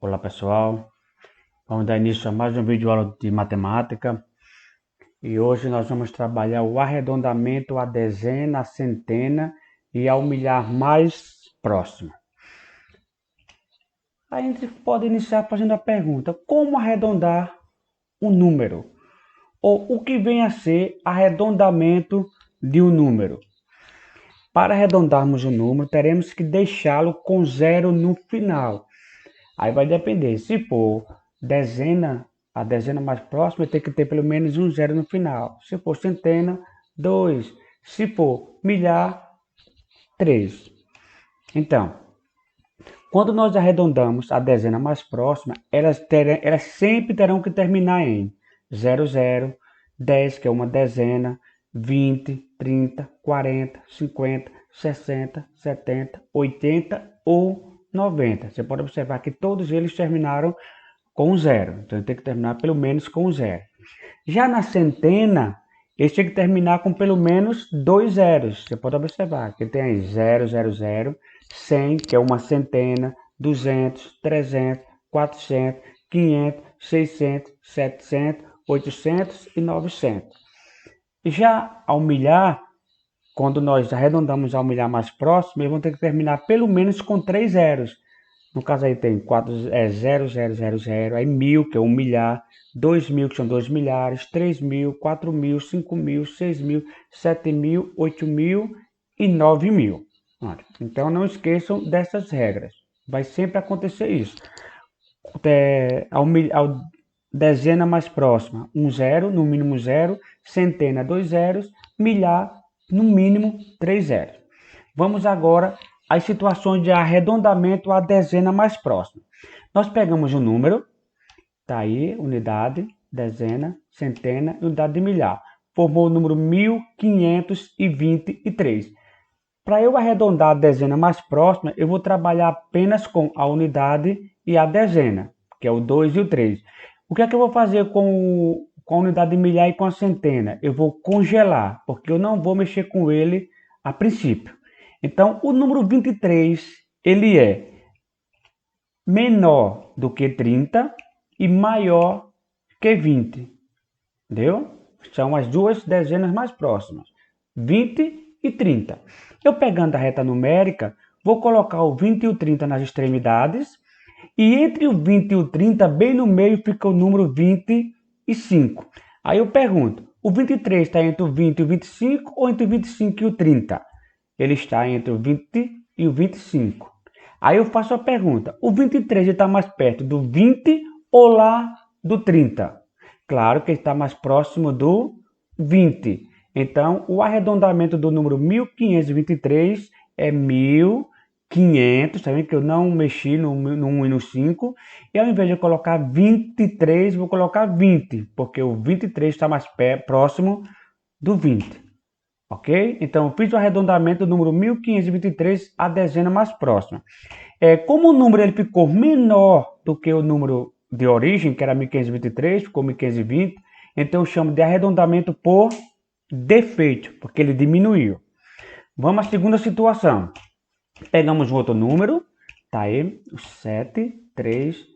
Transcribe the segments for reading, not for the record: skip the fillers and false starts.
Olá pessoal, vamos dar início a mais um vídeo aula de matemática e hoje nós vamos trabalhar o arredondamento à dezena, à centena e ao milhar mais próximo. A gente pode iniciar fazendo a pergunta: como arredondar um número? Ou o que vem a ser arredondamento de um número? Para arredondarmos o número, teremos que deixá-lo com zero no final. Aí vai depender, se for dezena, a dezena mais próxima tem que ter pelo menos um zero no final. Se for centena, 2. Se for milhar, 3. Então, quando nós arredondamos a dezena mais próxima, elas sempre terão que terminar em 00, 10, que é uma dezena, 20, 30, 40, 50, 60, 70, 80 ou 90. Você pode observar que todos eles terminaram com zero. Então tem que terminar pelo menos com zero. Já na centena, eles têm que terminar com pelo menos dois zeros. Você pode observar que tem aí 0, 0, 0, 100, que é uma centena, 200, 300, 400, 500, 600, 700, 800 e 900. Já ao milhar, quando nós arredondamos ao milhar mais próximo, eles vão ter que terminar pelo menos com três zeros. No caso aí tem 0, 0, 0, 0, aí 1000, que é um milhar, 2000, que são 2 milhares, 3000, 4000, 5000, 6000, 7000, 8000 e 9000. Então não esqueçam dessas regras. Vai sempre acontecer isso. Ao dezena mais próxima, um zero, no mínimo zero, centena, dois zeros, milhar, no mínimo três zeros. Vamos agora às situações de arredondamento à dezena mais próxima. Nós pegamos o número, tá aí, unidade, dezena, centena e unidade de milhar. Formou o número 1523. Para eu arredondar a dezena mais próxima, eu vou trabalhar apenas com a unidade e a dezena, que é o 2 e o 3. O que é que eu vou fazer com a unidade de milhar e com a centena? Eu vou congelar, porque eu não vou mexer com ele a princípio. Então, o número 23, ele é menor do que 30 e maior que 20. Entendeu? São as duas dezenas mais próximas, 20 e 30. Eu pegando a reta numérica, vou colocar o 20 e o 30 nas extremidades, e entre o 20 e o 30, bem no meio, fica o número 25. Aí eu pergunto, o 23 está entre o 20 e o 25 ou entre o 25 e o 30? Ele está entre o 20 e o 25. Aí eu faço a pergunta, o 23 está mais perto do 20 ou lá do 30? Claro que ele está mais próximo do 20. Então, o arredondamento do número 1523 é 1500, tá vendo que eu não mexi no 1 e no 5, e ao invés de eu colocar 23, vou colocar 20, porque o 23 está mais próximo do 20. Ok? Então, eu fiz o arredondamento do número 1523 à dezena mais próxima. Como o número ele ficou menor do que o número de origem, que era 1523, ficou 1520, então eu chamo de arredondamento por defeito, porque ele diminuiu. Vamos à segunda situação. Pegamos um outro número, tá aí, o 7, 3,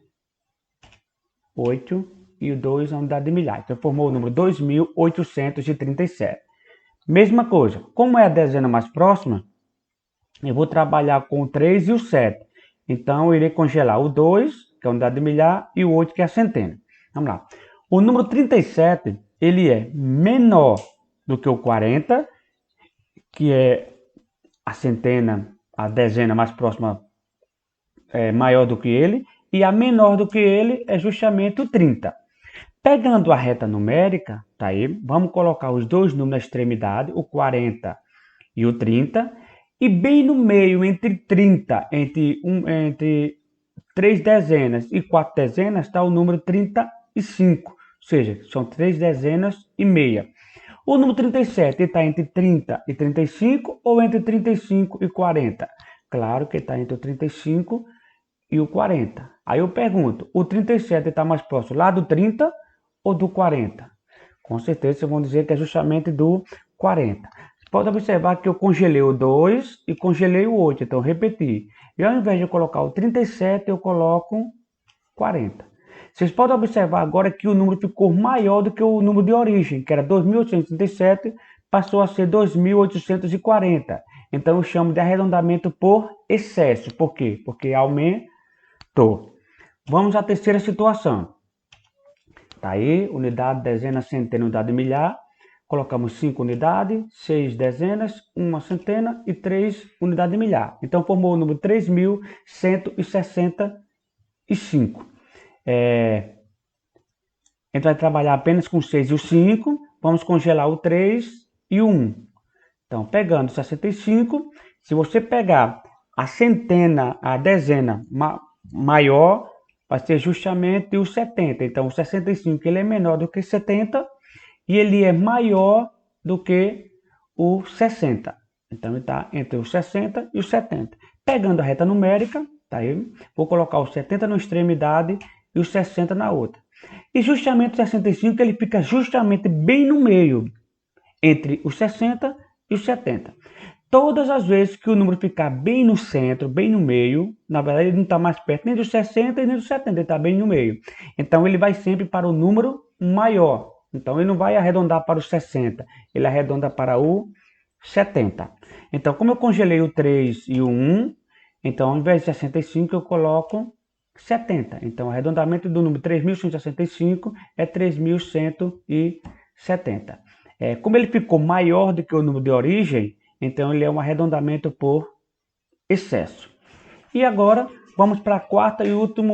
8 e o 2 a unidade de milhar. Então formou o número 2837. Mesma coisa, como é a dezena mais próxima, eu vou trabalhar com o 3 e o 7. Então, eu irei congelar o 2, que é a unidade de milhar, e o 8, que é a centena. Vamos lá. O número 37, ele é menor do que o 40, que é a centena, a dezena mais próxima maior do que ele, e a menor do que ele é justamente o 30. Pegando a reta numérica, tá aí, vamos colocar os dois números na extremidade, o 40 e o 30, e bem no meio, entre 30, entre 3 dezenas e 4 dezenas, está o número 35, ou seja, são 3 dezenas e meia. O número 37 está entre 30 e 35 ou entre 35 e 40? Claro que está entre o 35 e o 40. Aí eu pergunto, o 37 está mais próximo lá do 30 ou do 40? Com certeza vocês vão dizer que é justamente do 40. Pode observar que eu congelei o 2 e congelei o 8, então repeti. E ao invés de eu colocar o 37, eu coloco 40. Vocês podem observar agora que o número ficou maior do que o número de origem, que era 2.837, passou a ser 2.840. Então eu chamo de arredondamento por excesso. Por quê? Porque aumentou. Vamos à terceira situação. Tá aí, unidade, dezena, centena, unidade milhar. Colocamos 5 unidades, 6 dezenas, 1 centena e 3 unidades milhar. Então formou o número 3.165. A gente vai trabalhar apenas com o 6 e o 5. Vamos congelar o 3 e o 1. Então, pegando 65, se você pegar a centena, a dezena maior, vai ser justamente o 70. Então, o 65 ele é menor do que 70 e ele é maior do que o 60. Então, ele está entre o 60 e o 70. Pegando a reta numérica, tá aí, vou colocar o 70 na extremidade e o 60 na outra. E justamente o 65 ele fica justamente bem no meio, entre os 60 e os 70. Todas as vezes que o número ficar bem no centro, bem no meio, na verdade ele não está mais perto nem dos 60 e nem dos 70, ele está bem no meio. Então ele vai sempre para o número maior. Então ele não vai arredondar para o 60, ele arredonda para o 70. Então como eu congelei o 3 e o 1, então ao invés de 65 eu coloco 70. Então o arredondamento do número 3.165 é 3.170. Como ele ficou maior do que o número de origem, então ele é um arredondamento por excesso. E agora vamos para a quarta e última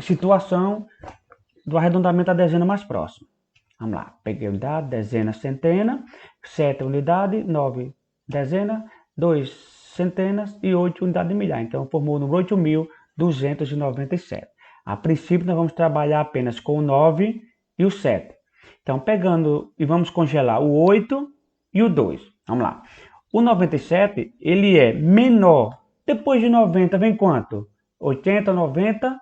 situação do arredondamento da dezena mais próxima. Vamos lá, peguei unidade, dezena, centena, 7 unidades, 9 dezenas, 2 centenas e 8 unidades de milhar. Então formou o número 8.297. A princípio nós vamos trabalhar apenas com o 9 e o 7. Então pegando e vamos congelar o 8 e o 2. Vamos lá. O 97 ele é menor. Depois de 90 vem quanto? 80, 90,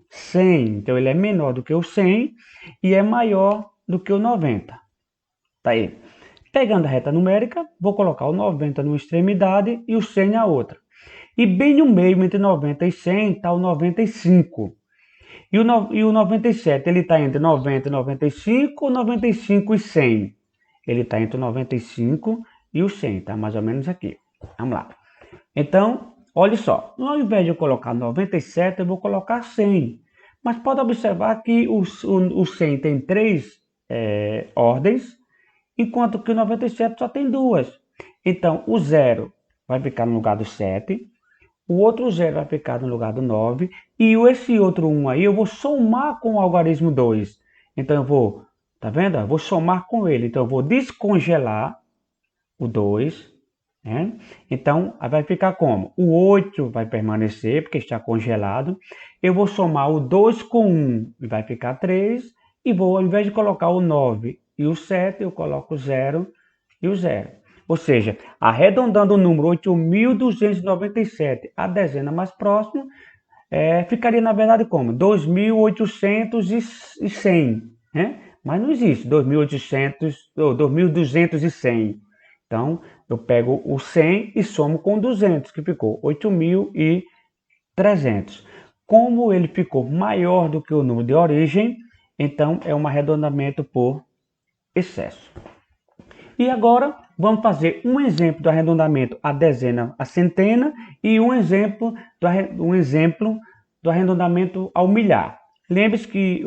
100. Então ele é menor do que o 100 e é maior do que o 90. Tá aí. Pegando a reta numérica, vou colocar o 90 numa extremidade e o 100 na outra. E bem no meio, entre 90 e 100, está o 95. E o 97, ele está entre 90 e 95 ou 95 e 100? Ele está entre o 95 e o 100, tá? Mais ou menos aqui. Vamos lá. Então, olha só. Ao invés de eu colocar 97, eu vou colocar 100. Mas pode observar que o 100 tem 3 ordens, enquanto que o 97 só tem 2. Então, o 0 vai ficar no lugar do 7. O outro 0 vai ficar no lugar do 9. E esse outro 1 aí eu vou somar com o algarismo 2. Então eu vou, tá vendo? Eu vou somar com ele. Então eu vou descongelar o 2. Né? Então vai ficar como? O 8 vai permanecer porque está congelado. Eu vou somar o 2 com 1 e vai ficar 3. E vou, ao invés de colocar o 9 e o 7, eu coloco o 0 e o 0. Ou seja, arredondando o número 8.297 a dezena mais próxima, ficaria na verdade como? 2.800 né? Mas não existe 2.800 ou 2.200. Então, eu pego o 100 e somo com 200, que ficou 8.300. Como ele ficou maior do que o número de origem, então é um arredondamento por excesso. E agora vamos fazer um exemplo do arredondamento a dezena a centena e um exemplo do arredondamento ao milhar. Lembre-se que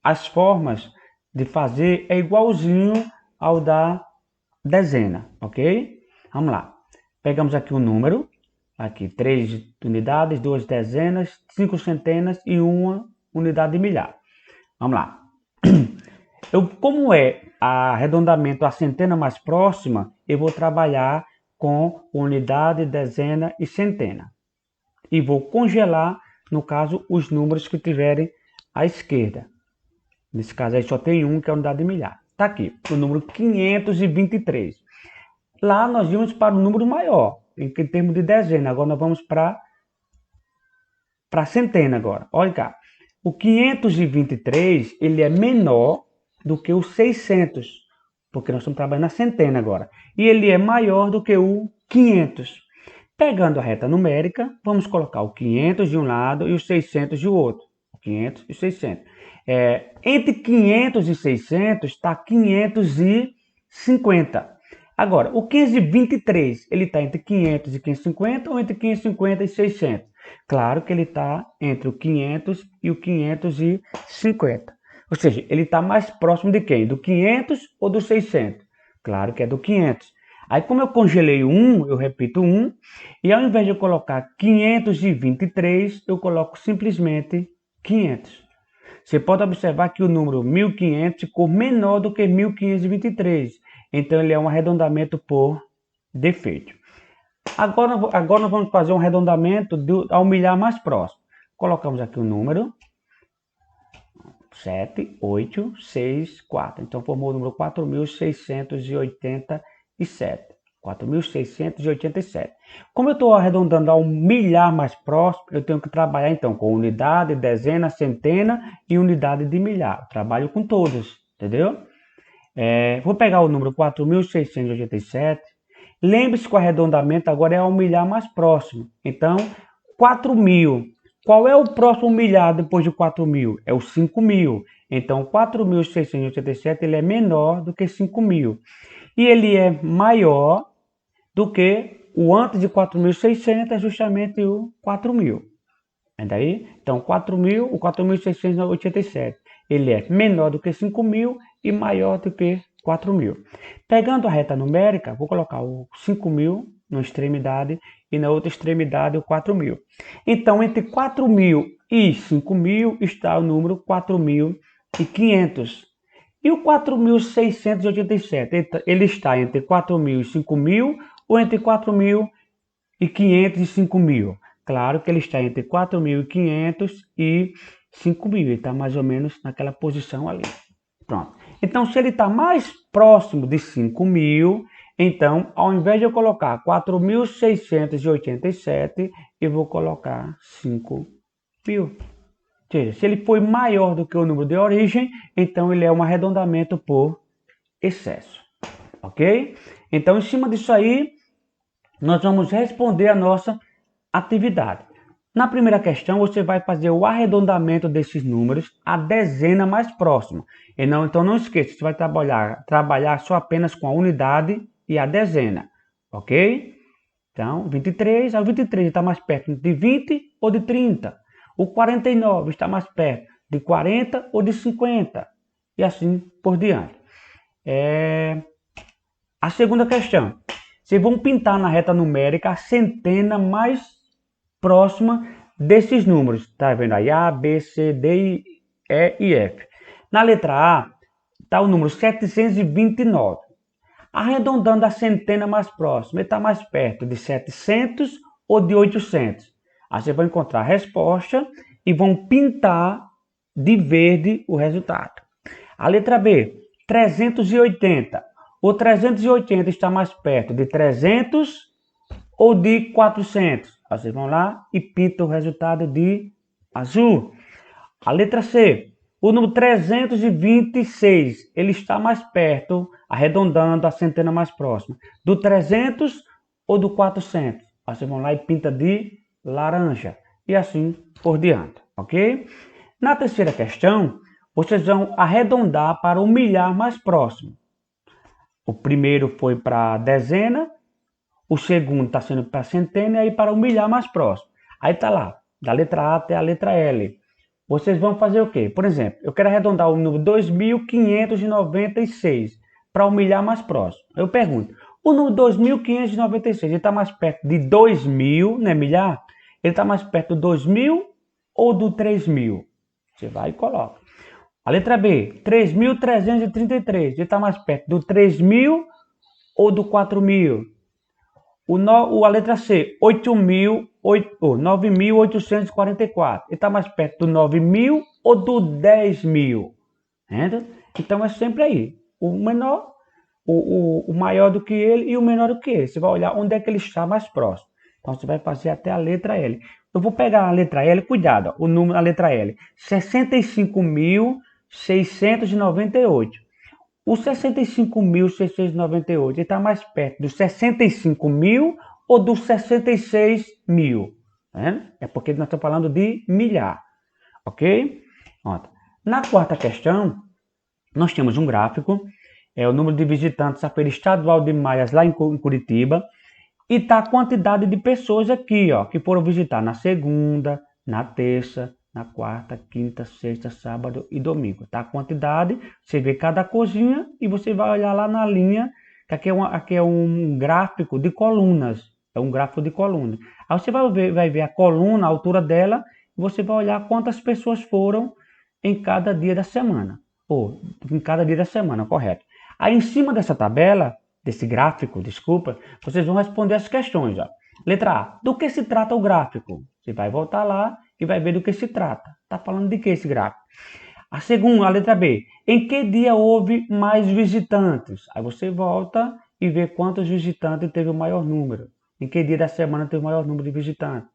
as formas de fazer é igualzinho ao da dezena, ok? Vamos lá. Pegamos aqui o número, aqui 3 unidades, 2 dezenas, 5 centenas e 1 unidade de milhar. Vamos lá. Como é arredondamento à centena mais próxima, eu vou trabalhar com unidade, dezena e centena. E vou congelar, no caso, os números que tiverem à esquerda. Nesse caso aí só tem um, que é a unidade de milhar. Está aqui, o número 523. Lá nós íamos para o número maior, em termos de dezena. Agora nós vamos para centena agora. Olha cá. O 523, ele é menor do que o 600, porque nós estamos trabalhando na centena agora. E ele é maior do que o 500. Pegando a reta numérica, vamos colocar o 500 de um lado e o 600 de outro. 500 e 600. Entre 500 e 600 está 550. Agora, o 523, ele está entre 500 e 550 ou entre 550 e 600? Claro que ele está entre o 500 e o 550. Ou seja, ele está mais próximo de quem? Do 500 ou do 600? Claro que é do 500. Aí, como eu congelei o 1, eu repito 1. E ao invés de eu colocar 523, eu coloco simplesmente 500. Você pode observar que o número 1500 ficou menor do que 1523. Então, ele é um arredondamento por defeito. Agora nós vamos fazer um arredondamento ao milhar mais próximo. Colocamos aqui o número 7, 8, 6, 4. Então, formou o número 4.687. 4.687. Como eu estou arredondando ao milhar mais próximo, eu tenho que trabalhar então com unidade, dezena, centena e unidade de milhar. Eu trabalho com todos, entendeu? Vou pegar o número 4.687. Lembre-se que o arredondamento agora é ao milhar mais próximo. Então, 4.000. Qual é o próximo milhar depois de 4.000? É o 5.000. Então, 4.687 ele é menor do que 5.000. E ele é maior do que o antes de 4.600, é justamente o 4.000. Daí? Então, 4.000, o 4.687, ele é menor do que 5.000 e maior do que 4.000. Pegando a reta numérica, vou colocar o 5.000 na extremidade e na outra extremidade o 4.000. Então, entre 4.000 e 5.000 está o número 4.500. E o 4.687, ele está entre 4.000 e 5.000 ou entre 4.500 e 5.000? Claro que ele está entre 4.500 e 5.000, ele está mais ou menos naquela posição ali. Pronto. Então, se ele está mais próximo de 5.000, então, ao invés de eu colocar 4.687, eu vou colocar 5.000. Ou seja, se ele foi maior do que o número de origem, então ele é um arredondamento por excesso. Ok? Então, em cima disso aí, nós vamos responder a nossa atividade. Na primeira questão, você vai fazer o arredondamento desses números à dezena mais próxima. Então, não esqueça, você vai trabalhar só apenas com a unidade e a dezena. Ok? Então, 23, o 23 está mais perto de 20 ou de 30. O 49 está mais perto de 40 ou de 50. E assim por diante. A segunda questão. Vocês vão pintar na reta numérica a centena mais próxima desses números. Tá vendo aí? A, B, C, D, E e F. Na letra A está o número 729. Arredondando a centena mais próxima, ele está mais perto de 700 ou de 800. Aí você vai encontrar a resposta e vão pintar de verde o resultado. A letra B, 380. O 380 está mais perto de 300 ou de 400. Aí vocês vão lá e pintam o resultado de azul. A letra C, o número 326, ele está mais perto, arredondando a centena mais próxima, do 300 ou do 400. Aí vocês vão lá e pinta de laranja. E assim por diante, ok? Na terceira questão, vocês vão arredondar para o milhar mais próximo. O primeiro foi para a dezena, o segundo está sendo para a centena e aí para o milhar mais próximo. Aí está lá, da letra A até a letra L. Vocês vão fazer o quê? Por exemplo, eu quero arredondar o número 2.596 para o milhar mais próximo. Eu pergunto, o número 2.596, ele está mais perto de 2.000, né, milhar? Ele está mais perto do 2.000 ou do 3.000? Você vai e coloca. A letra B, 3.333, ele está mais perto do 3.000 ou do 4.000? A letra C, 9.844, ele está mais perto do 9.000 ou do 10.000? Então é sempre aí, o menor, o maior do que ele e o menor do que ele. Você vai olhar onde é que ele está mais próximo. Então você vai fazer até a letra L. Eu vou pegar a letra L, cuidado, o número da letra L, 65.698. O 65.698 está mais perto dos 65.000 ou dos 66 mil? Né? É porque nós estamos falando de milhar, ok? Pronto. Na quarta questão, nós temos um gráfico, é o número de visitantes à Feira Estadual de Malhas lá em Curitiba, e tá a quantidade de pessoas aqui, ó, que foram visitar na segunda, na terça, na quarta, quinta, sexta, sábado e domingo. Tá a quantidade, você vê cada coisinha e você vai olhar lá na linha, que aqui é um gráfico de colunas. É um gráfico de colunas. Aí você vai ver a coluna, a altura dela, e você vai olhar quantas pessoas foram em cada dia da semana. Ou em cada dia da semana, correto. Aí em cima dessa tabela, desse gráfico, desculpa, vocês vão responder as questões. Ó. Letra A. Do que se trata o gráfico? Você vai voltar lá e vai ver do que se trata. Está falando de que esse gráfico? A segunda, a letra B. Em que dia houve mais visitantes? Aí você volta e vê quantos visitantes teve o maior número. Em que dia da semana teve o maior número de visitantes?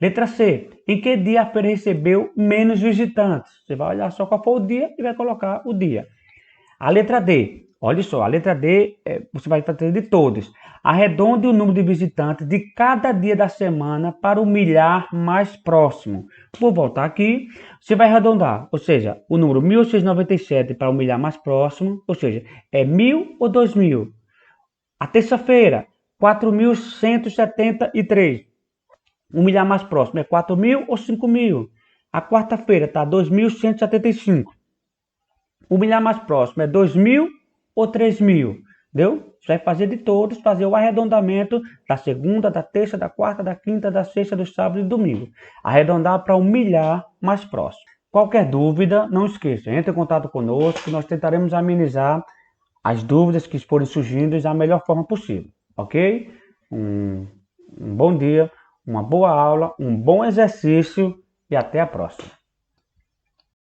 Letra C. Em que dia a feira recebeu menos visitantes? Você vai olhar só qual foi o dia e vai colocar o dia. A letra D. Olha só, a letra D você vai fazer de todos. Arredonde o número de visitantes de cada dia da semana para o milhar mais próximo. Vou voltar aqui, você vai arredondar, ou seja, o número 1697 para o milhar mais próximo, ou seja, é 1000 ou 2000. A terça-feira, 4173. O milhar mais próximo é 4.000 ou 5.000. A quarta-feira está 2.175. O milhar mais próximo é 2.000 ou 3.000. Entendeu? Você vai fazer de todos, fazer o arredondamento da segunda, da terça, da quarta, da quinta, da sexta, do sábado e domingo. Arredondar para o milhar mais próximo. Qualquer dúvida, não esqueça, entre em contato conosco que nós tentaremos amenizar as dúvidas que forem surgindo da melhor forma possível. Ok? Um bom dia, uma boa aula, um bom exercício e até a próxima.